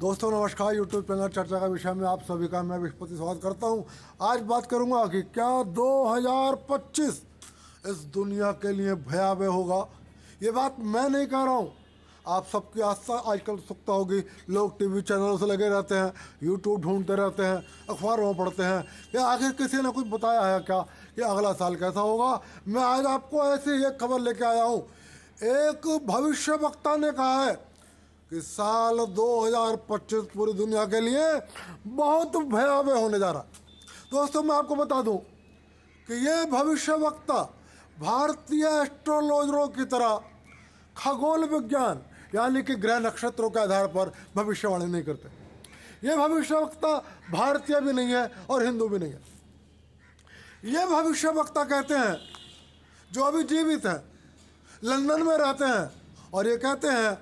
दोस्तों नमस्कार। YouTube channel चर्चा का विषय में आप सभी का मैं विस्पति स्वागत करता हूं। आज बात करूंगा कि क्या 2025 इस दुनिया के लिए भयावह होगा। ये बात मैं नहीं कह रहा हूं, आप सबकी आस्था आजकल उत्सुकता होगी। लोग टीवी चैनलों से लगे रहते हैं, यूट्यूब ढूंढते रहते हैं, अखबारों में पढ़ते हैं कि आखिर किसी ने कुछ बताया है क्या कि अगला साल कैसा होगा। मैं आज आपको ऐसी एक खबर लेके आया हूँ। एक भविष्यवक्ता ने कहा है कि साल 2025 पूरी दुनिया के लिए बहुत भयावह होने जा रहा। दोस्तों मैं आपको बता दूं कि ये भविष्यवक्ता भारतीय एस्ट्रोलॉजरों की तरह खगोल विज्ञान यानी कि ग्रह नक्षत्रों के आधार पर भविष्यवाणी नहीं करते। ये भविष्यवक्ता भारतीय भी नहीं है और हिंदू भी नहीं है। ये भविष्यवक्ता कहते हैं जो अभी जीवित हैं, लंदन में रहते हैं, और ये कहते हैं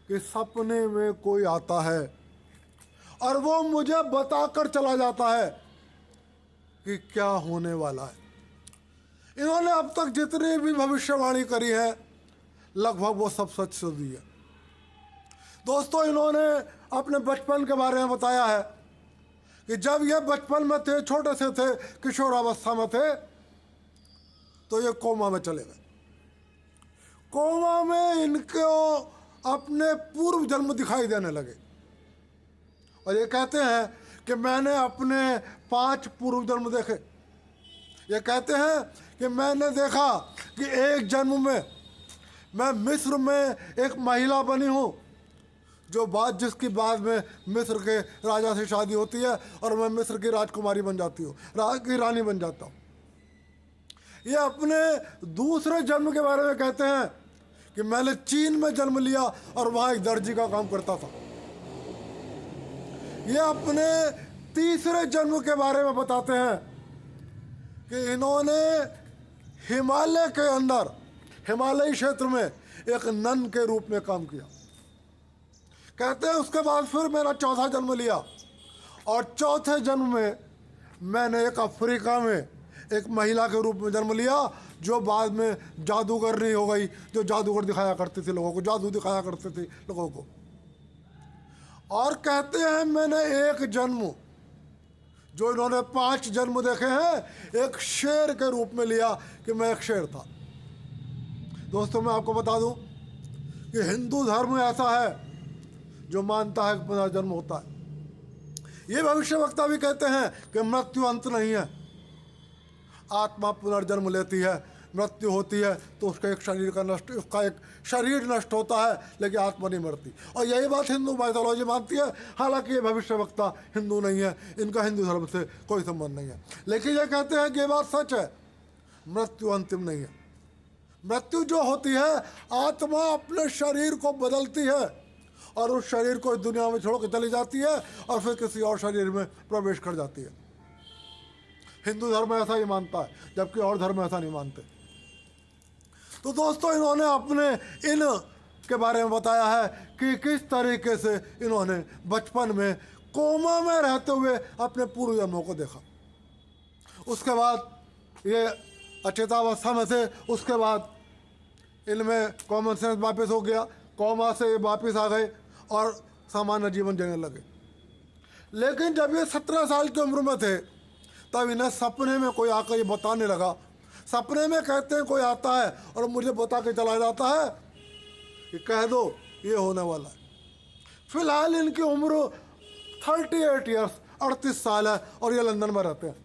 कि सपने में कोई आता है और वो मुझे बताकर चला जाता है कि क्या होने वाला है। इन्होंने अब तक जितनी भी भविष्यवाणी करी है लगभग वो सब सच हुई है। दोस्तों इन्होंने अपने बचपन के बारे में बताया है कि जब ये बचपन में थे, छोटे से थे, किशोरावस्था में थे, तो ये कोमा में चले गए। कोमा में इनको अपने पूर्व जन्म दिखाई देने लगे और ये कहते हैं कि मैंने अपने 5 पूर्व जन्म देखे। ये कहते हैं कि मैंने देखा कि एक जन्म में मैं मिस्र में एक महिला बनी हूँ जिसकी बाद में मिस्र के राजा से शादी होती है और मैं मिस्र की राजकुमारी बन जाती हूँ, की रानी बन जाता हूँ। ये अपने दूसरे जन्म के बारे में कहते हैं कि मैंने चीन में जन्म लिया और वहाँ एक दर्जी का काम करता था। ये अपने तीसरे जन्म के बारे में बताते हैं कि इन्होंने हिमालय के अंदर, हिमालयी क्षेत्र में एक नन के रूप में काम किया। कहते हैं उसके बाद फिर मेरा चौथा जन्म लिया और चौथे जन्म में मैंने एक अफ्रीका में एक महिला के रूप में जन्म लिया जो बाद में जादूगरनी हो गई, जो जादूगर दिखाया करती थी लोगों को, जादू दिखाया करती थी लोगों को। और कहते हैं मैंने एक जन्म, जो इन्होंने 5 जन्म देखे हैं, एक शेर के रूप में लिया कि मैं एक शेर था। दोस्तों मैं आपको बता दूं कि हिंदू धर्म ऐसा है जो मानता है कि पुनर्जन्म होता है। ये भविष्यवक्ता भी कहते हैं कि मृत्यु अंत नहीं है, आत्मा पुनर्जन्म लेती है, मृत्यु होती है तो उसका एक शरीर नष्ट होता है लेकिन आत्मा नहीं मरती। और यही बात हिंदू माइथोलॉजी मानती है। हालांकि ये भविष्यवक्ता हिंदू नहीं है, इनका हिंदू धर्म से कोई संबंध नहीं है, लेकिन ये कहते हैं कि ये बात सच है, मृत्यु अंतिम नहीं है। मृत्यु जो होती है, आत्मा अपने शरीर को बदलती है और उस शरीर को इस दुनिया में छोड़ कर चली जाती है और फिर किसी और शरीर में प्रवेश कर जाती है। हिंदू धर्म ऐसा ही मानता है, जबकि और धर्म ऐसा नहीं मानते। तो दोस्तों इन्होंने अपने इन के बारे में बताया है कि किस तरीके से इन्होंने बचपन में कोमा में रहते हुए अपने पूर्व जन्मों को देखा। उसके बाद ये अचेतावस्था में थे, उसके बाद इनमें कॉमन सेंस वापस हो गया, कोमा से ये वापस आ गए और सामान्य जीवन जीने लगे। लेकिन जब ये 17 साल की उम्र में थे तब इन्हें सपने में कोई आकर ये बताने लगा। सपने में कहते हैं कोई आता है और मुझे बता के चला जाता है कि कह दो ये होने वाला है। फिलहाल इनकी उम्र 38 ईयर्स, 38 साल है और ये लंदन में रहते हैं।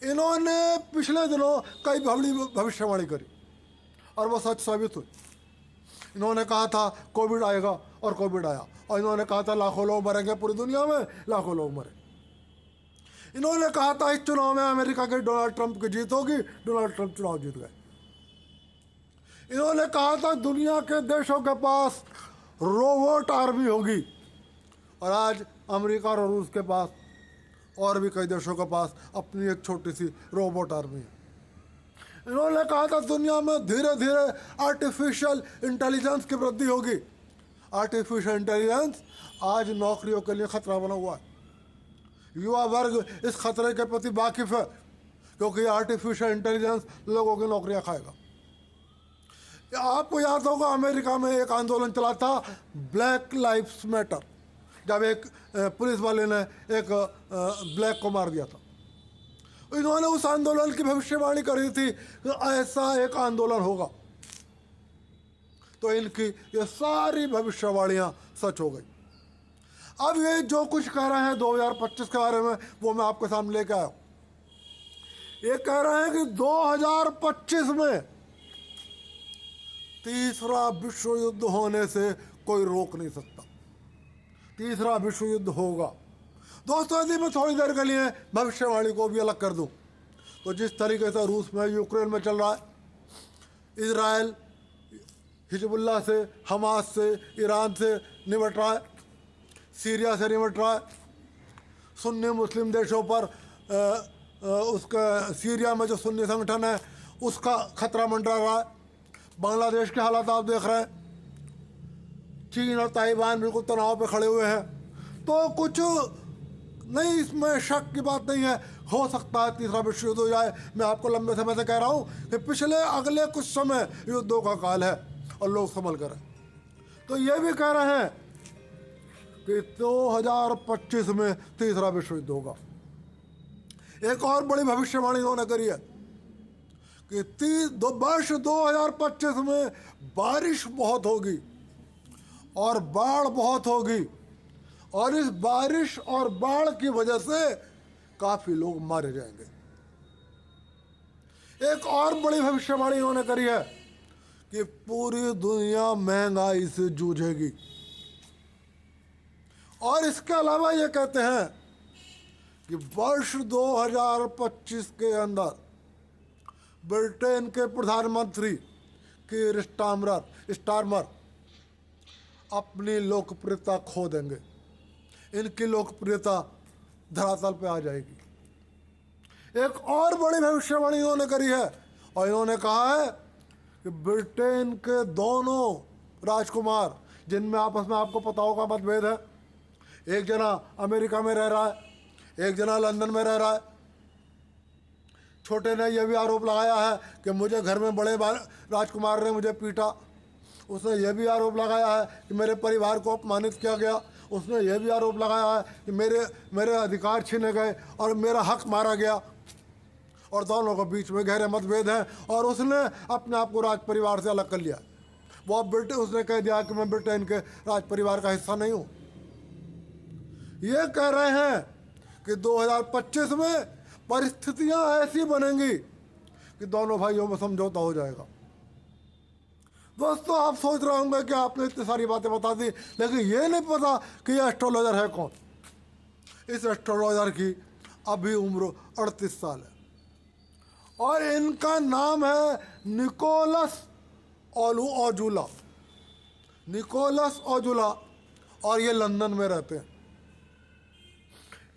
इन्होंने पिछले दिनों कई बड़ी भविष्यवाणी करी और वो सच साबित हुई। इन्होंने कहा था कोविड आएगा और कोविड आया, और इन्होंने कहा था लाखों लोग मरेंगे, पूरी दुनिया में लाखों लोग मरे। इन्होंने कहा था इस चुनाव में अमेरिका के डोनाल्ड ट्रंप की जीत होगी, डोनाल्ड ट्रंप चुनाव जीत गए। इन्होंने कहा था दुनिया के देशों के पास रोबोट आर्मी होगी, और आज अमेरिका और रूस के पास और भी कई देशों के पास अपनी एक छोटी सी रोबोट आर्मी है। इन्होंने कहा था दुनिया में धीरे धीरे आर्टिफिशियल इंटेलिजेंस की वृद्धि होगी। आर्टिफिशियल इंटेलिजेंस आज नौकरियों के लिए खतरा बना हुआ है। युवा वर्ग इस खतरे के प्रति वाकिफ है क्योंकि आर्टिफिशियल इंटेलिजेंस लोगों की नौकरियां खाएगा। आपको याद होगा अमेरिका में एक आंदोलन चला था, ब्लैक लाइव्स मैटर, जब एक पुलिस वाले ने एक ब्लैक को मार दिया था। इन्होंने उस आंदोलन की भविष्यवाणी करी थी कि ऐसा एक आंदोलन होगा, तो इनकी ये सारी भविष्यवाणियां सच हो गई। अब ये जो कुछ कह रहे हैं 2025 के बारे में, वो मैं आपके सामने लेके आया हूं। ये कह रहे हैं कि 2025 में तीसरा विश्व युद्ध होने से कोई रोक नहीं सकता, तीसरा विश्व युद्ध होगा। दोस्तों, यदि मैं थोड़ी देर के लिए भविष्यवाणी को भी अलग कर दूं, तो जिस तरीके से रूस में, यूक्रेन में चल रहा है, इजराइल हिजबुल्लाह से, हमास से, ईरान से निपट रहा है, सीरिया से निपट रहा है, सुन्नी मुस्लिम देशों पर उसका सीरिया में जो सुन्नी संगठन है उसका खतरा मंडरा रहा है, बांग्लादेश के हालात आप देख रहे हैं, चीन और ताइवान बिल्कुल तनाव पे खड़े हुए हैं। तो कुछ नहीं, इसमें शक की बात नहीं है, हो सकता है तीसरा विश्व युद्ध हो जाए। मैं आपको लंबे समय से कह रहा हूँ कि पिछले अगले कुछ समय युद्धों का काल है और लोग संभल कर हैं। तो ये भी कह रहे हैं कि 2025 में तीसरा विश्व युद्ध होगा। एक और बड़ी भविष्यवाणी उन्होंने करी है कि वर्ष 2025 में बारिश बहुत होगी और बाढ़ बहुत होगी, और इस बारिश और बाढ़ की वजह से काफी लोग मारे जाएंगे। एक और बड़ी भविष्यवाणी उन्होंने करी है कि पूरी दुनिया महंगाई से जूझेगी, और इसके अलावा ये कहते हैं कि वर्ष 2025 के अंदर ब्रिटेन के प्रधानमंत्री कीर स्टारमर अपनी लोकप्रियता खो देंगे, इनकी लोकप्रियता धरातल पे आ जाएगी। एक और बड़ी भविष्यवाणी इन्होंने करी है, और इन्होंने कहा है कि ब्रिटेन के दोनों राजकुमार, जिनमें आपस में आपको पता होगा मतभेद है, एक जना अमेरिका में रह रहा है, एक जना लंदन में रह रहा है। छोटे ने यह भी आरोप लगाया है कि मुझे घर में बड़े राजकुमार ने मुझे पीटा। उसने यह भी आरोप लगाया है कि मेरे परिवार को अपमानित किया गया। उसने यह भी आरोप लगाया है कि मेरे अधिकार छीने गए और मेरा हक मारा गया, और दोनों के बीच में गहरे मतभेद हैं, और उसने अपने आप को राज परिवार से अलग कर लिया। वो अब उसने कह दिया कि मैं ब्रिटेन के राज परिवार का हिस्सा नहीं हूँ। ये कह रहे हैं कि 2025 में परिस्थितियां ऐसी बनेंगी कि दोनों भाइयों में समझौता हो जाएगा। दोस्तों, आप सोच रहे होंगे कि आपने इतनी सारी बातें बता दी, लेकिन ये नहीं पता कि ये एस्ट्रोलॉजर है कौन। इस एस्ट्रोलॉजर की अभी उम्र 38 साल है, और इनका नाम है निकोलस ओजुला। निकोलस ओजुला, और ये लंदन में रहते हैं।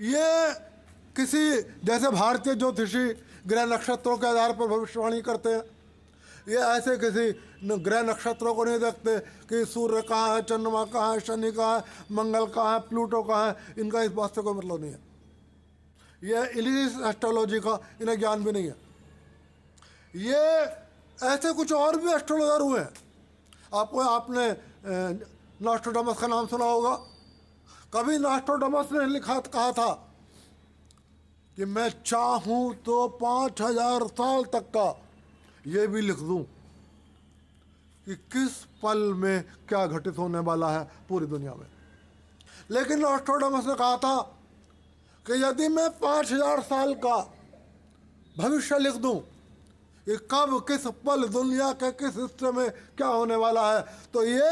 ये किसी जैसे भारतीय ज्योतिषी ग्रह नक्षत्रों के आधार पर भविष्यवाणी करते हैं, ये ऐसे किसी ग्रह नक्षत्रों को नहीं देखते कि सूर्य कहाँ है, चंद्रमा कहाँ है, शनि कहाँ है, मंगल कहाँ है, प्लूटो कहाँ है। इनका इस बात से कोई मतलब नहीं है। ये इलिस एस्ट्रोलॉजी का इन्हें ज्ञान भी नहीं है। ये ऐसे कुछ और भी एस्ट्रोलॉजर हुए हैं। आपने नॉस्ट्रोडामस का नाम सुना होगा। कभी नॉस्ट्रोडामस ने कहा था कि मैं चाहूं तो 5000 साल तक का ये भी लिख दूं कि किस पल में क्या घटित होने वाला है पूरी दुनिया में। लेकिन नॉस्ट्रोडामस ने कहा था कि यदि मैं 5000 साल का भविष्य लिख दूं कि कब किस पल दुनिया के किस हिस्से में क्या होने वाला है, तो ये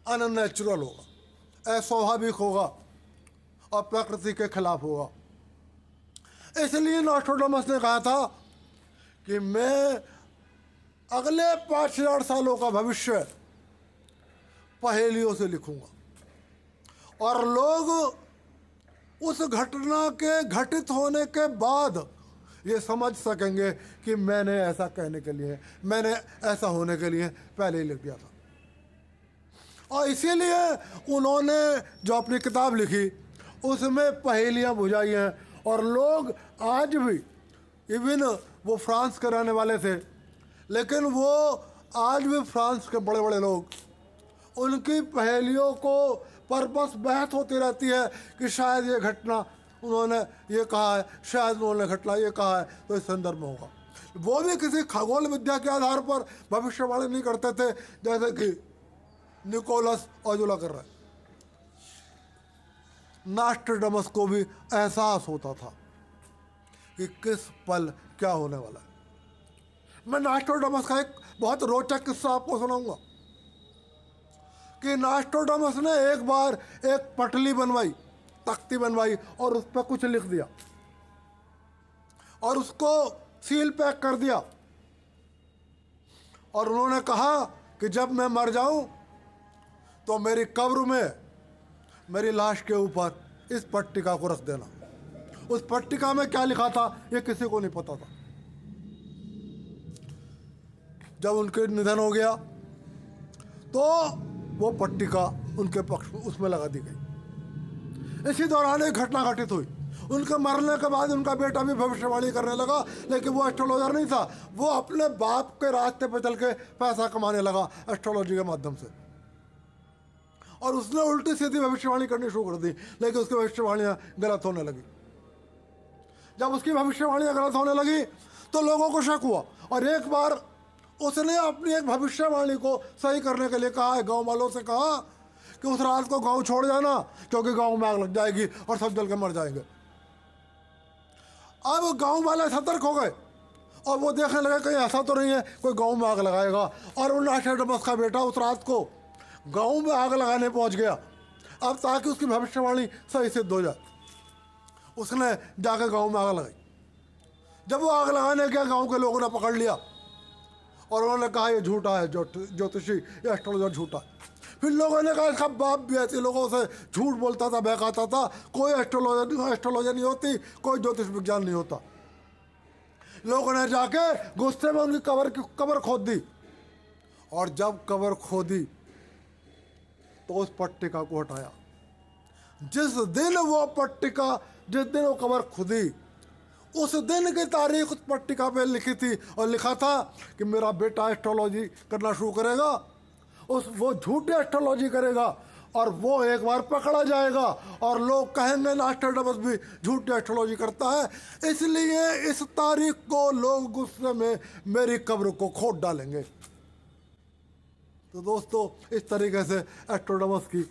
अननेचुरल होगा, अस्वाभाविक होगा और प्रकृति के खिलाफ होगा। इसलिए नॉस्ट्रोडामस ने कहा था कि मैं अगले 5000 सालों का भविष्य पहेलियों से लिखूंगा, और लोग उस घटना के घटित होने के बाद ये समझ सकेंगे कि मैंने ऐसा कहने के लिए, मैंने ऐसा होने के लिए पहले ही लिख दिया था। और इसीलिए उन्होंने जो अपनी किताब लिखी उसमें पहेलियां बुझाई हैं, और लोग आज भी, इवन वो फ्रांस के रहने वाले थे, लेकिन वो आज भी फ्रांस के बड़े बड़े लोग, उनकी पहेलियों को पर बस बहस होती रहती है कि शायद ये घटना उन्होंने ये कहा है, शायद उन्होंने घटना ये कहा है, तो इस संदर्भ में होगा। वो भी किसी खगोल विद्या के आधार पर भविष्यवाणी नहीं करते थे जैसे कि निकोलस ओजुला कर रहा है। नास्ट्राडामस को भी एहसास होता था कि किस पल क्या होने वाला है। मैं नास्ट्राडामस का एक बहुत रोचक किस्सा आपको सुनाऊंगा कि नास्ट्राडामस ने एक बार एक पटली बनवाई, तख्ती बनवाई और उस पर कुछ लिख दिया और उसको सील पैक कर दिया और उन्होंने कहा कि जब मैं मर जाऊं तो मेरी कब्र में मेरी लाश के ऊपर इस पट्टिका को रख देना। उस पट्टिका में क्या लिखा था ये किसी को नहीं पता था। जब उनके निधन हो गया तो वो पट्टिका उनके पक्ष में उसमें लगा दी गई। इसी दौरान एक घटना घटित हुई। उनके मरने के बाद उनका बेटा भी भविष्यवाणी करने लगा, लेकिन वो एस्ट्रोलॉजर नहीं था। वो अपने बाप के रास्ते पर चल के पैसा कमाने लगा एस्ट्रोलॉजी के माध्यम से, और उसने उल्टी सीधी भविष्यवाणी करनी शुरू कर दी, लेकिन उसकी भविष्यवाणियां गलत होने लगी। जब उसकी भविष्यवाणियां गलत होने लगी तो लोगों को शक हुआ और एक बार उसने अपनी एक भविष्यवाणी को सही करने के लिए कहा है, गांव वालों से कहा कि उस रात को गांव छोड़ जाना क्योंकि गांव में आग लग जाएगी और सब जल के मर जाएंगे। अब गांव वाले सतर्क हो गए और वो देखने लगे कहीं ऐसा तो नहीं है कोई गांव में आग लगाएगा, और उन नास्ट्राडामस का बेटा उस रात को गांव में आग लगाने पहुंच गया अब ताकि उसकी भविष्यवाणी सही सिद्ध हो जाए। उसने जाकर गांव में आग लगाई। जब वो आग लगाने गया गांव के लोगों ने पकड़ लिया और उन्होंने कहा ये झूठा है, ज्योतिषी ये एस्ट्रोलॉजर झूठा है। फिर लोगों ने कहा इसका बाप भी ऐसे लोगों से झूठ बोलता था, बहकाता था, कोई एस्ट्रोलॉजर नहीं होती, कोई ज्योतिष विज्ञान नहीं होता। लोगों ने जाके गुस्से में उनकी कब्र खोद दी, और जब कब्र खोदी तो उस पट्टिका को हटाया। जिस दिन वो कब्र खुदी उस दिन की तारीख उस पट्टिका पे लिखी थी और लिखा था कि मेरा बेटा एस्ट्रोलॉजी करना शुरू करेगा, वो झूठी एस्ट्रोलॉजी करेगा और वो एक बार पकड़ा जाएगा और लोग कहेंगे नास्ट्राडामस भी झूठी एस्ट्रोलॉजी करता है, इसलिए इस तारीख को लोग गुस्से में मेरी कब्र को खोद डालेंगे। तो दोस्तों इस तरीके से एस्ट्रोडामस की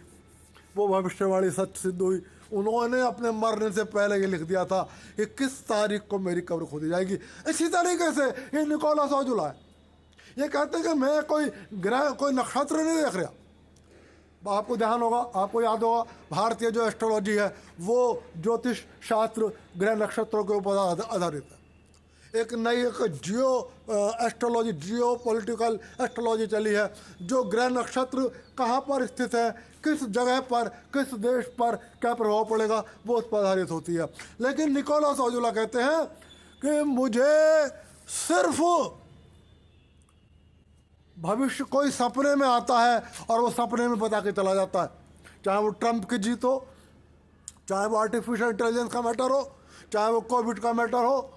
वो भविष्यवाणी सच सिद्ध हुई। उन्होंने अपने मरने से पहले ये लिख दिया था कि किस तारीख को मेरी कब्र खोदी जाएगी। इसी तरीके से ये निकोलस ओजुला है, ये कहते हैं कि मैं कोई नक्षत्र नहीं देख रहा। आपको ध्यान होगा, आपको याद होगा, भारतीय जो एस्ट्रोलॉजी है वो ज्योतिष शास्त्र ग्रह नक्षत्रों के ऊपर आधारित है। एक नई एस्ट्रोलॉजी, जियो पॉलिटिकल एस्ट्रोलॉजी चली है, जो ग्रह नक्षत्र कहाँ पर स्थित है, किस जगह पर, किस देश पर क्या प्रभाव पड़ेगा, वो उस पर आधारित होती है। लेकिन निकोलस ओजुला कहते हैं कि मुझे सिर्फ भविष्य कोई सपने में आता है और वो सपने में बता के चला जाता है, चाहे वो ट्रंप की जीत हो, चाहे वो आर्टिफिशियल इंटेलिजेंस का मैटर हो, चाहे वो कोविड का मैटर हो,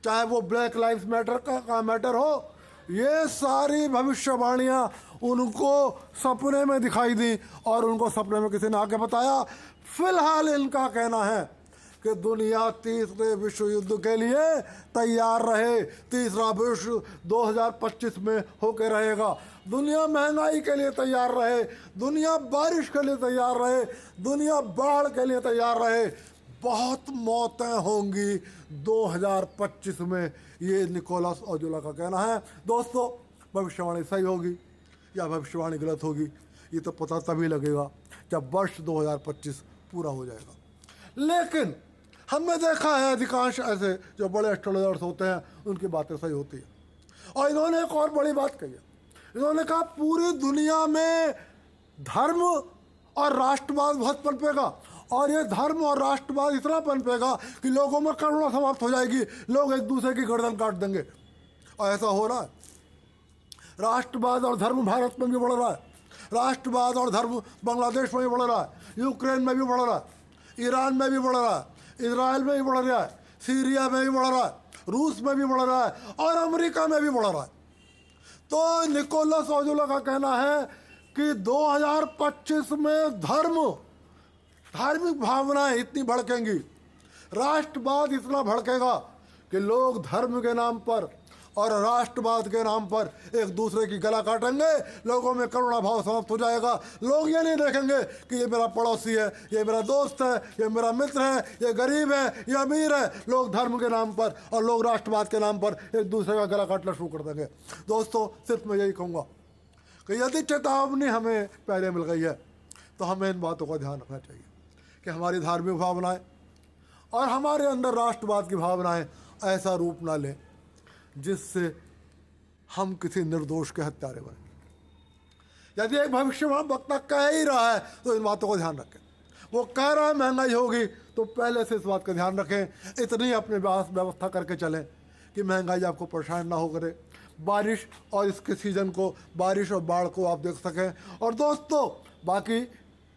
चाहे वो ब्लैक लाइव्स मैटर का मैटर हो। ये सारी भविष्यवाणियाँ उनको सपने में दिखाई दी और उनको सपने में किसी ने आके बताया। फिलहाल इनका कहना है कि दुनिया तीसरे विश्व युद्ध के लिए तैयार रहे। तीसरा विश्व 2025 में होके रहेगा। दुनिया महंगाई के लिए तैयार रहे, दुनिया बारिश के लिए तैयार रहे, दुनिया बाढ़ के लिए तैयार रहे। बहुत मौतें होंगी 2025 में, ये निकोलस ओजुला का कहना है। दोस्तों भविष्यवाणी सही होगी या भविष्यवाणी गलत होगी ये तो पता तभी लगेगा जब वर्ष 2025 पूरा हो जाएगा। लेकिन हमने देखा है अधिकांश ऐसे जो बड़े एस्ट्रोलॉजर्स होते हैं उनकी बातें सही होती है। और इन्होंने एक और बड़ी बात कही है, इन्होंने कहा पूरी दुनिया में धर्म और राष्ट्रवाद बहुत पनपेगा, और ये धर्म और राष्ट्रवाद इतना पनपेगा कि लोगों में करुणा समाप्त हो जाएगी, लोग एक दूसरे की गर्दन काट देंगे। और ऐसा हो रहा है। राष्ट्रवाद और धर्म भारत में भी बढ़ रहा है, राष्ट्रवाद और धर्म बांग्लादेश में भी बढ़ रहा है, यूक्रेन में भी बढ़ रहा है, ईरान में भी बढ़ रहा है, इजराइल में भी बढ़ रहा है, सीरिया में भी बढ़ रहा है, रूस में भी बढ़ रहा है और अमेरिका में भी बढ़ रहा है। तो निकोलस ओजुला का कहना है कि 2025 में धार्मिक भावनाएं इतनी भड़केंगी, राष्ट्रवाद इतना भड़केगा कि लोग धर्म के नाम पर और राष्ट्रवाद के नाम पर एक दूसरे की गला काटेंगे। लोगों में करुणा भाव समाप्त हो जाएगा। लोग ये नहीं देखेंगे कि ये मेरा पड़ोसी है, ये मेरा दोस्त है, ये मेरा मित्र है, ये गरीब है, ये अमीर है। लोग धर्म के नाम पर और लोग राष्ट्रवाद के नाम पर एक दूसरे का गला काटना शुरू कर देंगे। दोस्तों, सिर्फ मैं यही कहूँगा कि यदि चेतावनी हमें पहले मिल गई है तो हमें इन बातों का ध्यान रखना चाहिए कि हमारी धार्मिक भावनाएं और हमारे अंदर राष्ट्रवाद की भावनाएं ऐसा रूप ना लें जिससे हम किसी निर्दोष के हत्यारे बने। यदि एक भविष्यवाणी वक्ता कह ही रहा है तो इन बातों का ध्यान रखें। वो कह रहा है महंगाई होगी तो पहले से इस बात का ध्यान रखें। इतनी अपने व्यवस्था करके चलें कि महंगाई आपको परेशान ना हो करे। बारिश और इसके सीज़न को, बारिश और बाढ़ को आप देख सकें। और दोस्तों, बाकी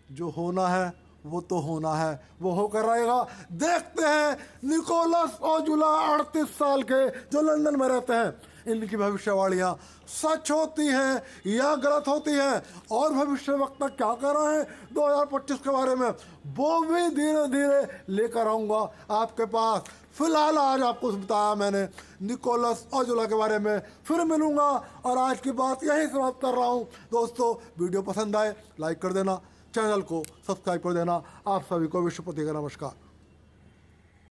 जो होना है वो तो होना है, वो होकर रहेगा। देखते हैं निकोलस ओजुला 38 साल के जो लंदन में रहते हैं, इनकी भविष्यवाणियाँ सच होती हैं या गलत होती हैं, और भविष्यवक्ता क्या कर रहे हैं 2025 के बारे में, वो भी धीरे धीरे लेकर आऊँगा आपके पास। फिलहाल आज आपको बताया मैंने निकोलस ओजुला के बारे में। फिर मिलूँगा और आज की बात यहीं समाप्त कर रहा हूँ। दोस्तों, वीडियो पसंद आए लाइक कर देना, चैनल को सब्सक्राइब कर देना। आप सभी को विश्वपति का नमस्कार।